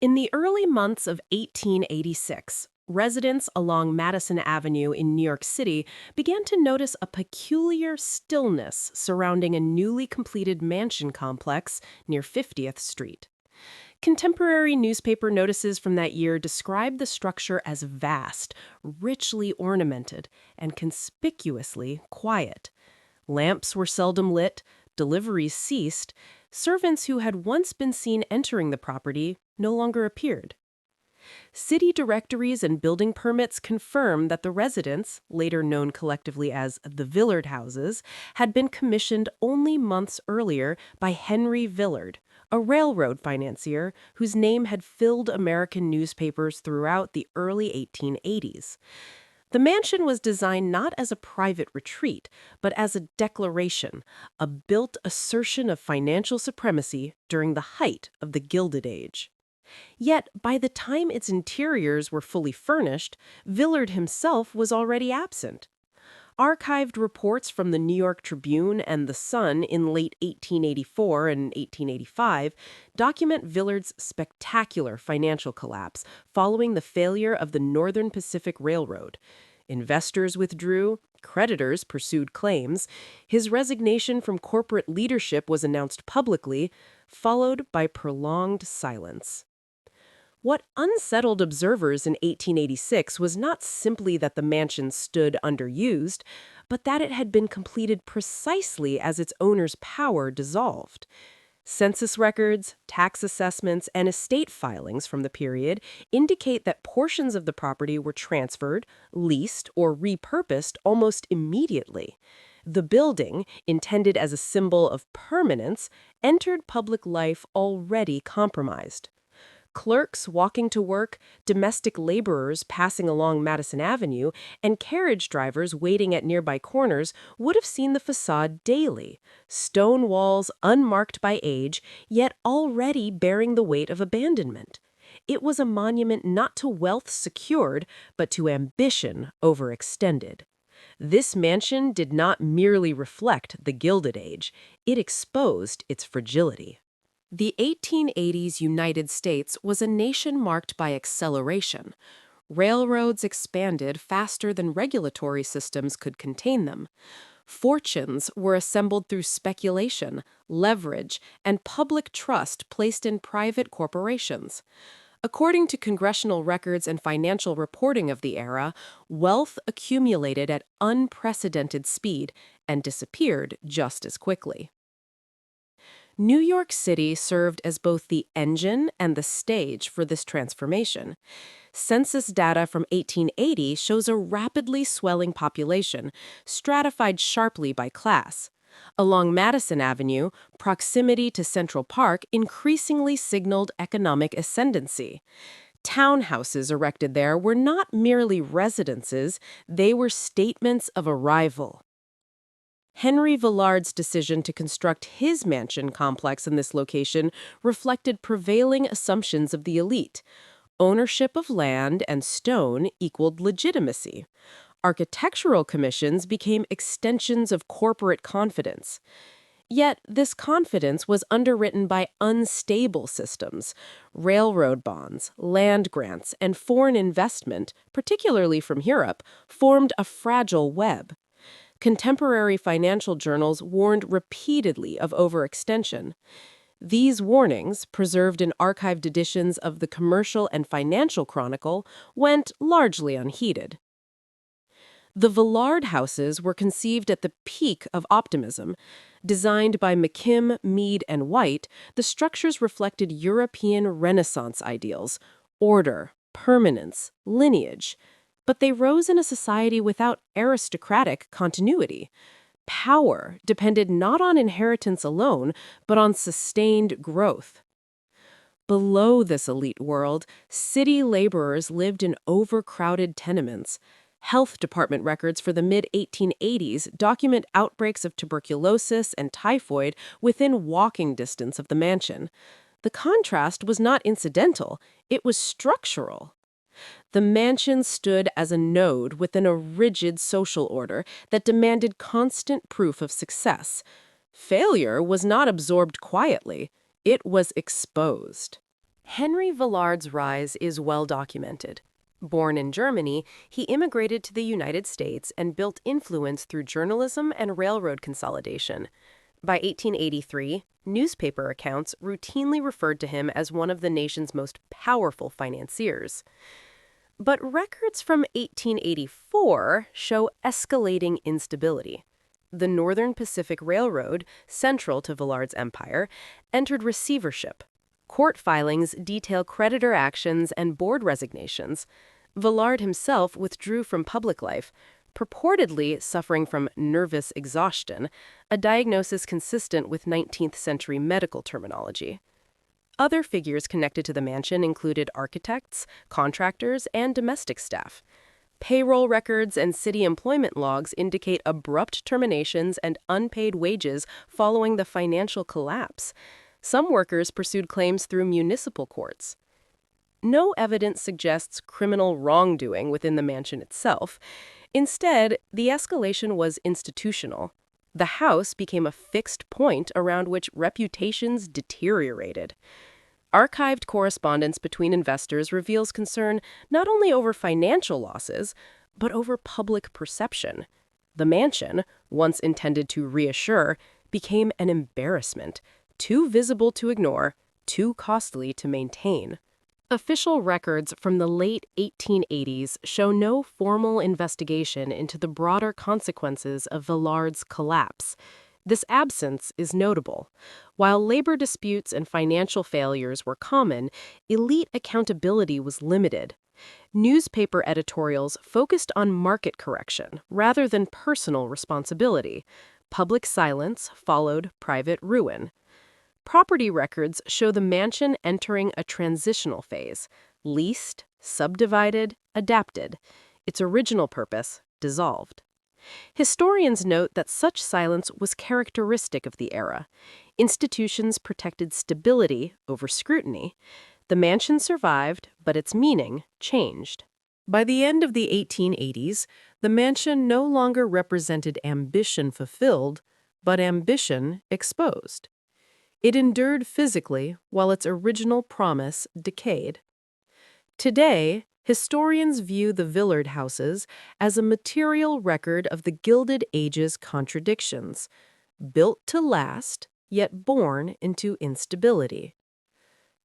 In the early months of 1886, residents along Madison Avenue in New York City began to notice a peculiar stillness surrounding a newly completed mansion complex near 50th Street. Contemporary newspaper notices from that year described the structure as vast, richly ornamented, and conspicuously quiet. Lamps were seldom lit, deliveries ceased, servants who had once been seen entering the property no longer appeared. City directories and building permits confirm that the residence, later known collectively as the Villard Houses, had been commissioned only months earlier by Henry Villard, a railroad financier whose name had filled American newspapers throughout the early 1880s. The mansion was designed not as a private retreat, but as a declaration, a built assertion of financial supremacy during the height of the Gilded Age. Yet, by the time its interiors were fully furnished, Villard himself was already absent. Archived reports from the New York Tribune and The Sun in late 1884 and 1885 document Villard's spectacular financial collapse following the failure of the Northern Pacific Railroad. Investors withdrew, creditors pursued claims, his resignation from corporate leadership was announced publicly, followed by prolonged silence. What unsettled observers in 1886 was not simply that the mansion stood underused, but that it had been completed precisely as its owner's power dissolved. Census records, tax assessments, and estate filings from the period indicate that portions of the property were transferred, leased, or repurposed almost immediately. The building, intended as a symbol of permanence, entered public life already compromised. Clerks walking to work, domestic laborers passing along Madison Avenue, and carriage drivers waiting at nearby corners would have seen the facade daily, stone walls unmarked by age, yet already bearing the weight of abandonment. It was a monument not to wealth secured, but to ambition overextended. This mansion did not merely reflect the Gilded Age, it exposed its fragility. The 1880s United States was a nation marked by acceleration. Railroads expanded faster than regulatory systems could contain them. Fortunes were assembled through speculation, leverage, and public trust placed in private corporations. According to congressional records and financial reporting of the era, wealth accumulated at unprecedented speed and disappeared just as quickly. New York City served as both the engine and the stage for this transformation. Census data from 1880 shows a rapidly swelling population, stratified sharply by class. Along Madison Avenue, proximity to Central Park increasingly signaled economic ascendancy. Townhouses erected there were not merely residences, they were statements of arrival. Henry Villard's decision to construct his mansion complex in this location reflected prevailing assumptions of the elite. Ownership of land and stone equaled legitimacy. Architectural commissions became extensions of corporate confidence. Yet, this confidence was underwritten by unstable systems. Railroad bonds, land grants, and foreign investment, particularly from Europe, formed a fragile web. Contemporary financial journals warned repeatedly of overextension. These warnings, preserved in archived editions of the Commercial and Financial Chronicle, went largely unheeded. The Villard houses were conceived at the peak of optimism. Designed by McKim, Mead, and White, the structures reflected European Renaissance ideals: order, permanence, lineage. But they rose in a society without aristocratic continuity. Power depended not on inheritance alone, but on sustained growth. Below this elite world, city laborers lived in overcrowded tenements. Health department records for the mid-1880s document outbreaks of tuberculosis and typhoid within walking distance of the mansion. The contrast was not incidental, it was structural. The mansion stood as a node within a rigid social order that demanded constant proof of success. Failure was not absorbed quietly, it was exposed. Henry Villard's rise is well documented. Born in Germany, he immigrated to the United States and built influence through journalism and railroad consolidation. By 1883, newspaper accounts routinely referred to him as one of the nation's most powerful financiers. But records from 1884 show escalating instability. The Northern Pacific Railroad, central to Villard's empire, entered receivership. Court filings detail creditor actions and board resignations. Villard himself withdrew from public life, purportedly suffering from nervous exhaustion, a diagnosis consistent with 19th century medical terminology. Other figures connected to the mansion included architects, contractors, and domestic staff. Payroll records and city employment logs indicate abrupt terminations and unpaid wages following the financial collapse. Some workers pursued claims through municipal courts. No evidence suggests criminal wrongdoing within the mansion itself. Instead, the escalation was institutional. The house became a fixed point around which reputations deteriorated. Archived correspondence between investors reveals concern not only over financial losses, but over public perception. The mansion, once intended to reassure, became an embarrassment, too visible to ignore, too costly to maintain. Official records from the late 1880s show no formal investigation into the broader consequences of Villard's collapse. This absence is notable. While labor disputes and financial failures were common, elite accountability was limited. Newspaper editorials focused on market correction rather than personal responsibility. Public silence followed private ruin. Property records show the mansion entering a transitional phase, leased, subdivided, adapted. Its original purpose dissolved. Historians note that such silence was characteristic of the era. Institutions protected stability over scrutiny. The mansion survived, but its meaning changed. By the end of the 1880s, the mansion no longer represented ambition fulfilled, but ambition exposed. It endured physically while its original promise decayed. Today, historians view the Villard houses as a material record of the Gilded Age's contradictions, built to last, yet born into instability.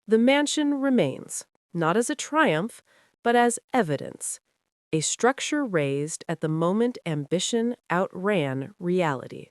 The mansion remains, not as a triumph, but as evidence, a structure raised at the moment ambition outran reality.